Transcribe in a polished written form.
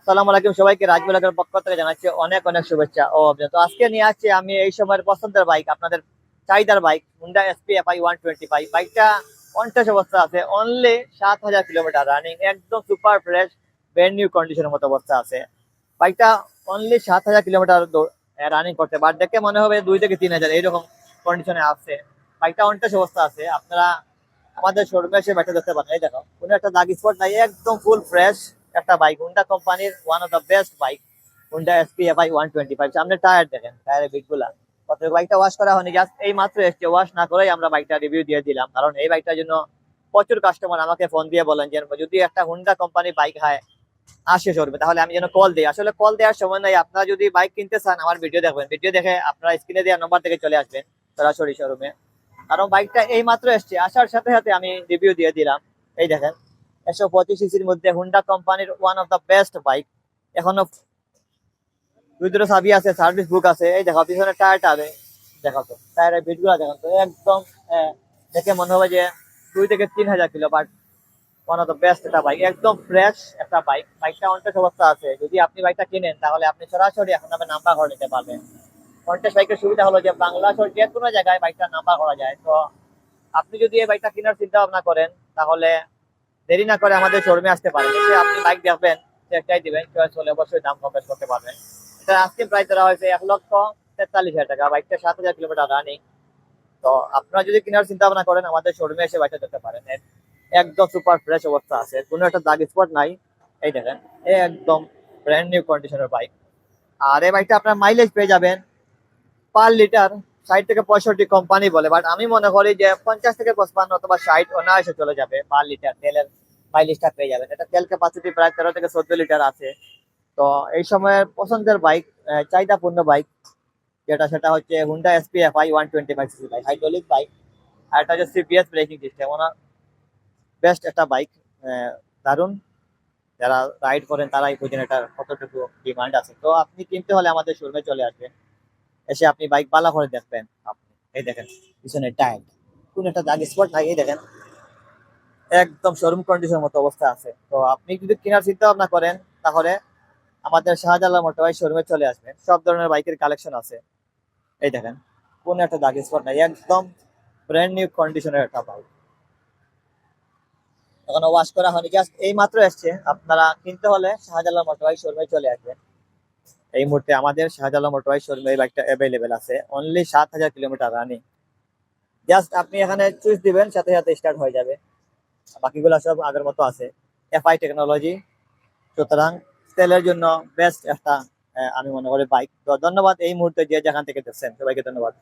আসসালামু আলাইকুম সবাইকে, রাজ ব্লগের পক্ষ থেকে জানাচ্ছি অনেক অনেক শুভেচ্ছা ও অভিনন্দন। তো আজকে নিয়ে আসছি আমি এই সময়ের পছন্দের বাইক, আপনাদের চাহিদার বাইক হুন্ডা এসপি এফআই 125। বাইকটা কন্টাস অবস্থা আছে, অনলি 7,000 কিলোমিটার রানিং, একদম সুপার ফ্রেশ ব্র্যান্ড নিউ কন্ডিশনের মতো অবস্থা আছে। বাইকটা অনলি 7,000 কিলোমিটার রানিং করতে, বাট দেখে মনে হবে 2 থেকে 3,000 এইরকম কন্ডিশনে আছে। বাইকটা কন্টাস অবস্থা আছে, আপনারা আমাদের শোরুমে এসে বাইকটা দেখতে পারেন। এই দেখো, কোনো একটা দাগ স্পট নাই, একদম ফুল ফ্রেশ একটা বাইক। হুন্ডা কোম্পানির one of the best bike, Honda SP FI 125। সামনে টায়ার দেখেন, টায়ারের বিটগুলা কত। বাইকটা ওয়াশ করা হয়নি, জাস্ট এই মাত্র এসছে, ওয়াশ না করেই আমরা বাইকটা রিভিউ দিয়ে দিলাম, কারণ এই বাইকটার জন্য প্রচুর কাস্টমার আমাকে ফোন দিয়ে বলেন যে যদি একটা হুন্ডা কোম্পানি বাইক হয় আসে শোরুমে, তাহলে আমি যেন কল দিই। আসলে কল দেওয়ার সময় নাই, আপনারা যদি বাইক কিনতে চান আমার ভিডিও দেখবেন, ভিডিও দেখে আপনারা স্ক্রিনে দেওয়া নম্বর থেকে চলে আসবেন সরাসরি শোরুমে। কারণ বাইকটা এই মাত্র এসছে, আসার সাথে সাথে আমি রিভিউ দিয়ে দিলাম। এই দেখেন, 125 সিসির মধ্যে হুন্ডা কোম্পানির one of the best bike. এখনো দুই চাবি আছে, সার্ভিস বুক আছে। এই দেখো পিছনে টায়ারটা আছে, দেখো তো টায়ারের বিট গুলা দেখো তো, একদম দেখে মনে হবে যে 2 থেকে 3,000 kilo, but one of the best একটা বাইক, একদম ফ্রেশ একটা বাইক। বাইকটা অনেক অবস্থা আছে, যদি আপনি বাইকটা কিনেন তাহলে আপনি সরাসরি এখন আপনি নাম্বার করে নিতে পারবেন। কন্টেস্ট বাইকের সুবিধা হলো যে বাংলাদেশের যে কোনো জায়গায় বাইকটা নাম্বার করা যায়। তো আপনি যদি এই বাইকটা কেনার চিন্তা ভাবনা করেন তাহলে দেরি না করে আমাদের শোরুমে আসতে পারেন। এসে আপনি বাইক দেখবেন, চেকটাই দিবেন, চয়েস হলে অবশ্যই দাম কম বেশ করতে পারবেন। এটা আজকে প্রাইস ধরা হয়েছে 1,43,000 টাকা। বাইকটা 7,000 কিলোমিটার রানিং। তো আপনারা যদি কেনার চিন্তা ভাবনা করেন আমাদের শোরুমে এসে বাইকটা দেখতে পারেন। একদম সুপার ফ্রেশ অবস্থা আছে, কোনো একটা দাগ স্পট নাই। এই দেখেন, একদম ব্র্যান্ড নিউ কন্ডিশনের বাইক। আর এই বাইকটা আপনার মাইলেজ পেয়ে যাবেন পার লিটার 60 থেকে 65 কোম্পানি বলে, বাট আমি মনে করি যে 50 থেকে 55 অথবা 60 অনায়াসে চলে যাবে পার লিটার তেলের মাইলেজটা পেয়ে যাবেন। এটা তেল ক্যাপাসিটি প্রায় 13 থেকে 14 লিটার আছে। তো এই সময়ের পছন্দের বাইক, চাহিদাপূর্ণ বাইক যেটা, সেটা হচ্ছে Honda SP FI 125 CC bike, hydraulic bike. আর এটা হচ্ছে CPS braking system, owner best একটা বাইক। দারুণ, যারা রাইড করেন তারাই বুঝেন এটার কতটুকু ডিমান্ড আছে। তো আপনি কিনতে হলে আমাদের শোরুমে চলে আসবেন, এসে আপনি বাইক পালা করে দেখবেন। আপনি এই দেখেন পিছনে টায়ার, কোন একটা দাগ স্পট নাই। এই দেখেন, একদম শোরুম কন্ডিশনের মতো অবস্থা আছে। তো আপনি যদি কেনার চিন্তা ভাবনা করেন তাহলে আমাদের শাহজালাল মোটরবাইক শোরুমে চলে আসবেন, সব ধরনের বাইকের কালেকশন আছে। এই দেখেন, কোন একটা দাগ স্পট নাই, একদম ব্র্যান্ড নিউ কন্ডিশনের একটা বাইক, এখনো ওয়াশ করা হয়নি, জাস্ট এই মাত্র এসছে। আপনারা কিনতে হলে শাহজালাল মোটরবাইক শোরুমে চলে আসবেন। এই মুহূর্তে আমাদের শাহজালাল মোটরবাইক শোরুমে এই বাইকটা অ্যাভেলেবেল আছে, অনলি 7,000 কিলোমিটার রানিং। জাস্ট আপনি এখানে চুইস দিবেন, সাথে সাথে স্টার্ট হয়ে যাবে। বাকিগুলো সব আগের মতো আছে, এফআই টেকনোলজি। সুতরাং তেলের জন্য বেস্ট একটা আমি মনে করি বাইক। তো ধন্যবাদ এই মুহূর্তে যে যেখান থেকে দেখছেন, সবাইকে ধন্যবাদ।